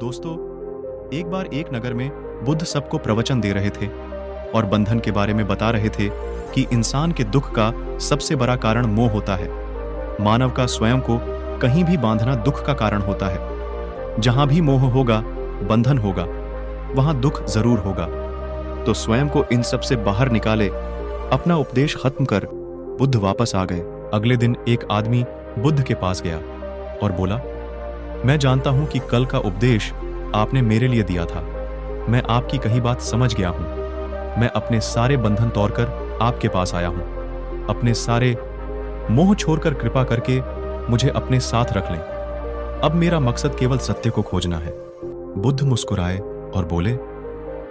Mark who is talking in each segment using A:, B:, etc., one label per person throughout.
A: दोस्तों, एक बार एक नगर में बुद्ध सबको प्रवचन दे रहे थे और बंधन के बारे में बता रहे थे कि इंसान के दुख का सबसे बड़ा कारण मोह होता है। मानव का स्वयं को कहीं भी बांधना दुख का कारण होता है। जहां भी मोह होगा, बंधन होगा, वहां दुख जरूर होगा। तो स्वयं को इन सब से बाहर निकाले, अपना उपदेश खत्म कर बुद्ध वापस आ गए। अगले दिन एक आदमी बुद्ध के पास गया और बोला, मैं जानता हूं कि कल का उपदेश आपने मेरे लिए दिया था। मैं आपकी कही बात समझ गया हूं। मैं अपने सारे बंधन तोड़कर आपके पास आया हूं। अपने सारे मोह छोड़कर कृपा करके मुझे अपने साथ रख लें। अब मेरा मकसद केवल सत्य को खोजना है। बुद्ध मुस्कुराए और बोले,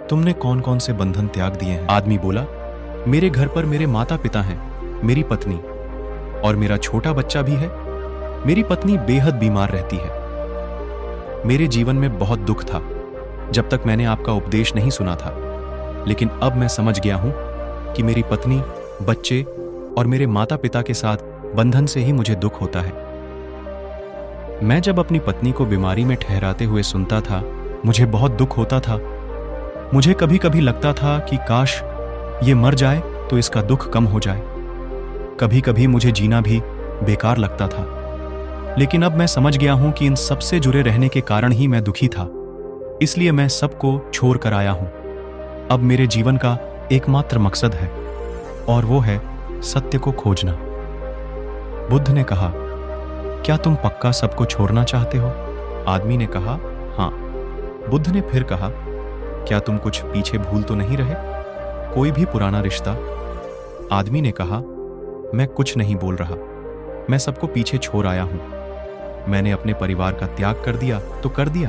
A: तुमने कौन कौन से बंधन त्याग दिए हैं? आदमी बोला, मेरे घर पर मेरे माता पिता हैं, मेरी पत्नी और मेरा छोटा बच्चा भी है। मेरी पत्नी बेहद बीमार रहती है। मेरे जीवन में बहुत दुख था जब तक मैंने आपका उपदेश नहीं सुना था, लेकिन अब मैं समझ गया हूं कि मेरी पत्नी, बच्चे और मेरे माता पिता के साथ बंधन से ही मुझे दुख होता है। मैं जब अपनी पत्नी को बीमारी में ठहराते हुए सुनता था, मुझे बहुत दुख होता था। मुझे कभी कभी लगता था कि काश ये मर जाए तो इसका दुख कम हो जाए। कभी कभी मुझे जीना भी बेकार लगता था। लेकिन अब मैं समझ गया हूं कि इन सबसे जुड़े रहने के कारण ही मैं दुखी था। इसलिए मैं सबको छोड़ कर आया हूं। अब मेरे जीवन का एकमात्र मकसद है और वो है सत्य को खोजना। बुद्ध ने कहा, क्या तुम पक्का सबको छोड़ना चाहते हो? आदमी ने कहा, हां। बुद्ध ने फिर कहा, क्या तुम कुछ पीछे भूल तो नहीं रहे? कोई भी पुराना रिश्ता? आदमी ने कहा, मैं कुछ नहीं बोल रहा। मैं सबको पीछे छोड़ आया हूं। मैंने अपने परिवार का त्याग कर दिया तो कर दिया।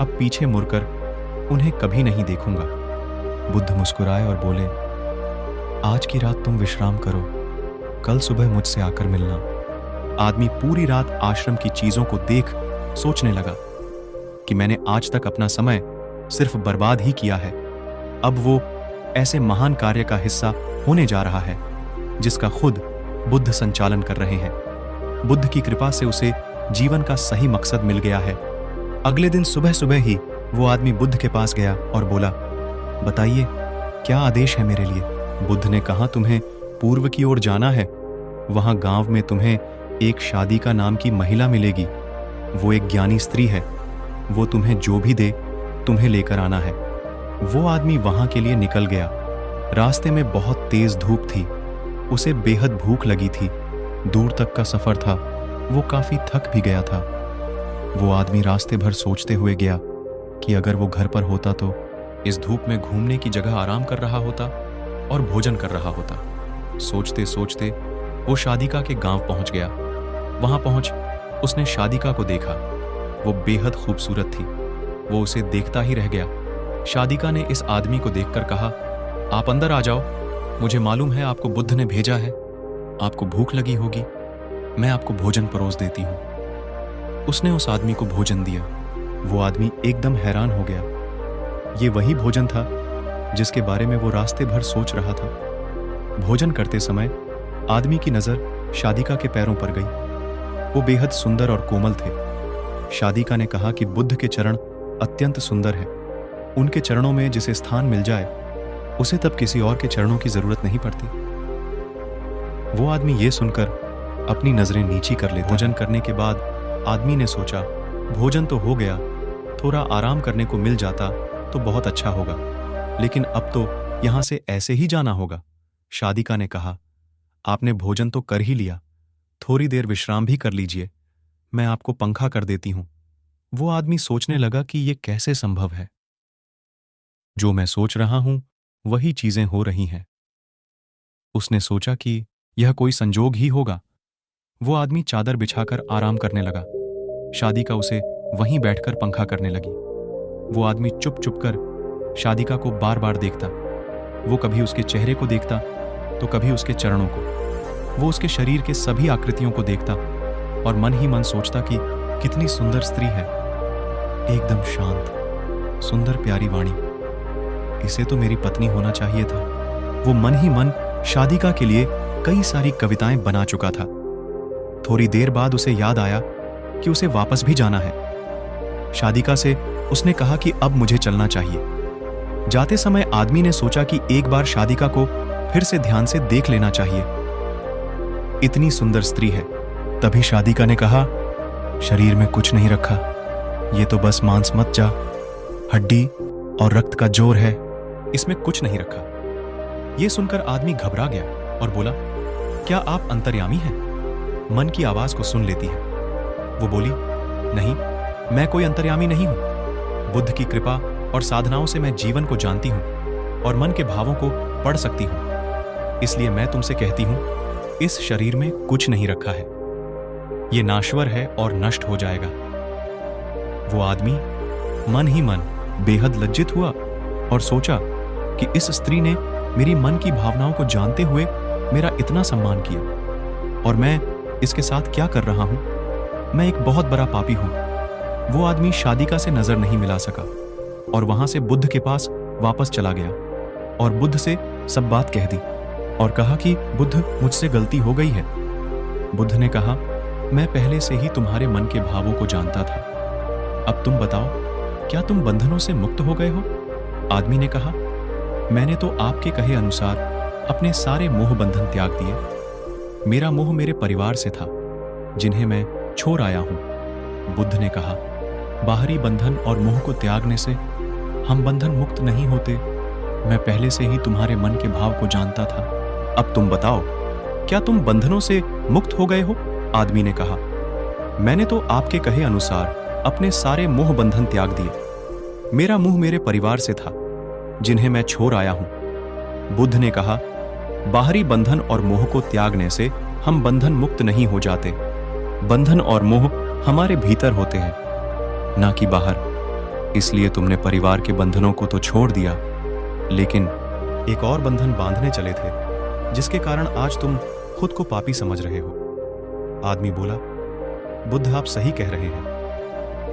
A: अब पीछे मुड़कर उन्हें कभी नहीं देखूंगा। बुद्ध मुस्कुराए और बोले, आज की रात तुम विश्राम करो, कल सुबह मुझसे आकर मिलना। आदमी पूरी रात आश्रम की चीजों को देख सोचने लगा कि मैंने आज तक अपना समय सिर्फ बर्बाद ही किया है। अब वो ऐसे महान कार्य का हिस्सा होने जा रहा है जिसका खुद बुद्ध संचालन कर रहे हैं। बुद्ध की कृपा से उसे जीवन का सही मकसद मिल गया है। अगले दिन सुबह सुबह ही वो आदमी बुद्ध के पास गया और बोला, बताइए क्या आदेश है मेरे लिए? बुद्ध ने कहा, तुम्हें पूर्व की ओर जाना है। वहां गांव में तुम्हें एक शादिका नाम की महिला मिलेगी। वो एक ज्ञानी स्त्री है। वो तुम्हें जो भी दे तुम्हें लेकर आना है। वो आदमी वहां के लिए निकल गया। रास्ते में बहुत तेज धूप थी। उसे बेहद भूख लगी थी। दूर तक का सफर था। वो काफी थक भी गया था। वो आदमी रास्ते भर सोचते हुए गया कि अगर वो घर पर होता तो इस धूप में घूमने की जगह आराम कर रहा होता और भोजन कर रहा होता। सोचते सोचते वो शादिका के गांव पहुंच गया। वहां पहुंच उसने शादिका को देखा। वो बेहद खूबसूरत थी। वो उसे देखता ही रह गया। शादिका ने इस आदमी को देखकर कहा, आप अंदर आ जाओ। मुझे मालूम है आपको बुद्ध ने भेजा है। आपको भूख लगी होगी। मैं आपको भोजन परोस देती हूं। उसने उस आदमी को भोजन दिया। वो आदमी एकदम हैरान हो गया। ये वही भोजन था जिसके बारे में वो रास्ते भर सोच रहा था। भोजन करते समय आदमी की नजर शादिका के पैरों पर गई। वो बेहद सुंदर और कोमल थे। शादिका ने कहा कि बुद्ध के चरण अत्यंत सुंदर है। उनके चरणों में जिसे स्थान मिल जाए उसे तब किसी और के चरणों की जरूरत नहीं पड़ती। वो आदमी ये सुनकर अपनी नजरें नीची कर लेता। भोजन करने के बाद आदमी ने सोचा, भोजन तो हो गया, थोड़ा आराम करने को मिल जाता तो बहुत अच्छा होगा, लेकिन अब तो यहां से ऐसे ही जाना होगा। शादिका ने कहा, आपने भोजन तो कर ही लिया, थोड़ी देर विश्राम भी कर लीजिए। मैं आपको पंखा कर देती हूं। वो आदमी सोचने लगा कि यह कैसे संभव है। जो मैं सोच रहा हूं वही चीजें हो रही हैं। उसने सोचा कि यह कोई संजोग ही होगा। वो आदमी चादर बिछाकर आराम करने लगा। शादिका उसे वहीं बैठकर पंखा करने लगी। वो आदमी चुप चुप कर शादिका को बार बार देखता। वो कभी उसके चेहरे को देखता तो कभी उसके चरणों को। वो उसके शरीर के सभी आकृतियों को देखता और मन ही मन सोचता कि कितनी सुंदर स्त्री है, एकदम शांत, सुंदर प्यारी वाणी। इसे तो मेरी पत्नी होना चाहिए था। वो मन ही मन शादिका के लिए कई सारी कविताएं बना चुका था। थोड़ी देर बाद उसे याद आया कि उसे वापस भी जाना है। शादिका से उसने कहा कि अब मुझे चलना चाहिए। जाते समय आदमी ने सोचा कि एक बार शादिका को फिर से ध्यान से देख लेना चाहिए। इतनी सुंदर स्त्री है। तभी शादिका ने कहा, शरीर में कुछ नहीं रखा, ये तो बस मांस मत जा, हड्डी और रक्त का जोर है, इसमें कुछ नहीं रखा। यह सुनकर आदमी घबरा गया और बोला, क्या आप अंतर्यामी हैं? मन की आवाज को सुन लेती है। वो बोली, नहीं, मैं कोई अंतर्यामी नहीं हूं। बुद्ध की कृपा और साधनाओं से मैं जीवन को जानती हूं और मन के भावों को पढ़ सकती हूं। इसलिए मैं तुमसे कहती हूं, इस शरीर में कुछ नहीं रखा है, ये नाश्वर है और नष्ट हो जाएगा। वो आदमी मन ही मन बेहद लज्जित हुआ और सोचा कि इस स्त्री ने मेरी मन की भावनाओं को जानते हुए मेरा इतना सम्मान किया और मैं इसके साथ क्या कर रहा हूं? मैं एक बहुत बड़ा पापी हूं। वो आदमी शादिका से नजर नहीं मिला सका और वहां से बुद्ध के पास वापस चला गया और बुद्ध से सब बात कह दी और कहा कि बुद्ध, मुझसे गलती हो गई है। बुद्ध ने कहा, मैं पहले से ही तुम्हारे मन के भावों को जानता था। अब तुम बताओ, क्या तुम बंधनों से मुक्त हो गए हो? आदमी ने कहा, मैंने तो आपके कहे अनुसार अपने सारे मोह बंधन त्याग दिए। मेरा मोह मेरे परिवार से था, जिन्हें मैं छोड़ आया हूं। बुद्ध ने कहा, बाहरी बंधन और मोह को त्यागने से हम बंधन मुक्त नहीं होते। मैं पहले से ही तुम्हारे मन के भाव को जानता था। अब तुम बताओ, क्या तुम बंधनों से मुक्त हो गए हो? आदमी ने कहा, मैंने तो आपके कहे अनुसार अपने सारे मोह बंधन त्याग दिए। मेरा मोह मेरे परिवार से था, जिन्हें मैं छोड़ आया हूं। बुद्ध ने कहा, बाहरी बंधन और मोह को त्यागने से हम बंधन मुक्त नहीं हो जाते। बंधन और मोह हमारे भीतर होते हैं, ना कि बाहर। इसलिए तुमने परिवार के बंधनों को तो छोड़ दिया, लेकिन एक और बंधन बांधने चले थे, जिसके कारण आज तुम खुद को पापी समझ रहे हो। आदमी बोला, बुद्ध, आप सही कह रहे हैं।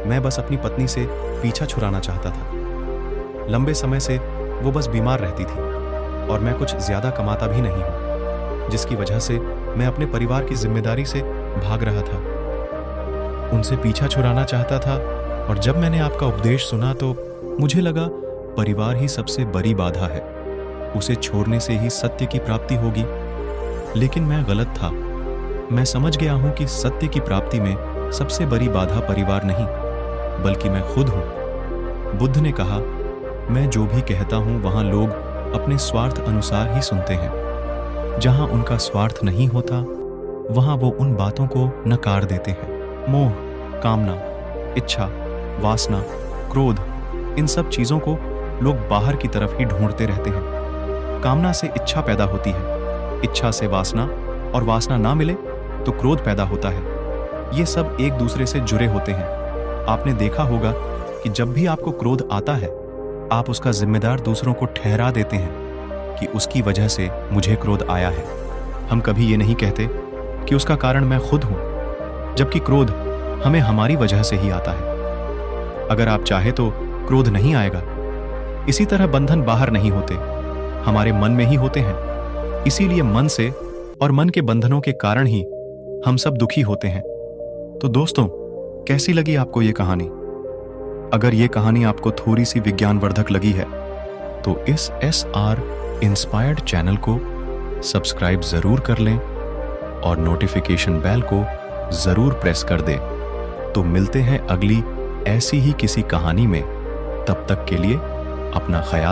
A: मैं बस अपनी पत्नी से पीछा छुड़ाना चाहता था। लंबे समय से वो बस बीमार रहती थी और मैं कुछ ज्यादा कमाता भी नहीं हूं, जिसकी वजह से मैं अपने परिवार की जिम्मेदारी से भाग रहा था। उनसे पीछा छुड़ाना चाहता था और जब मैंने आपका उपदेश सुना तो मुझे लगा परिवार ही सबसे बड़ी बाधा है, उसे छोड़ने से ही सत्य की प्राप्ति होगी। लेकिन मैं गलत था। मैं समझ गया हूं कि सत्य की प्राप्ति में सबसे बड़ी बाधा परिवार नहीं, बल्कि मैं खुद हूं। बुद्ध ने कहा, मैं जो भी कहता हूं वहां लोग अपने स्वार्थ अनुसार ही सुनते हैं। जहां उनका स्वार्थ नहीं होता, वहां वो उन बातों को नकार देते हैं। मोह, कामना, इच्छा, वासना, क्रोध, इन सब चीजों को लोग बाहर की तरफ ही ढूंढते रहते हैं। कामना से इच्छा पैदा होती है, इच्छा से वासना, और वासना ना मिले तो क्रोध पैदा होता है। ये सब एक दूसरे से जुड़े होते हैं। आपने देखा होगा कि जब भी आपको क्रोध आता है, आप उसका जिम्मेदार दूसरों को ठहरा देते हैं कि उसकी वजह से मुझे क्रोध आया है। हम कभी ये नहीं कहते कि उसका कारण मैं खुद हूं, जबकि क्रोध हमें हमारी वजह से ही आता है। अगर आप चाहे तो क्रोध नहीं आएगा। इसी तरह बंधन बाहर नहीं होते, हमारे मन में ही होते हैं। इसीलिए मन से और मन के बंधनों के कारण ही हम सब दुखी होते हैं। तो दोस्तों, कैसी लगी आपको ये कहानी? अगर ये कहानी आपको थोड़ी सी विज्ञानवर्धक लगी है तो इस SR इंस्पायर्ड चैनल को सब्सक्राइब जरूर कर लें और नोटिफिकेशन बेल को जरूर प्रेस कर दें। तो मिलते हैं अगली ऐसी ही किसी कहानी में। तब तक के लिए अपना ख्याल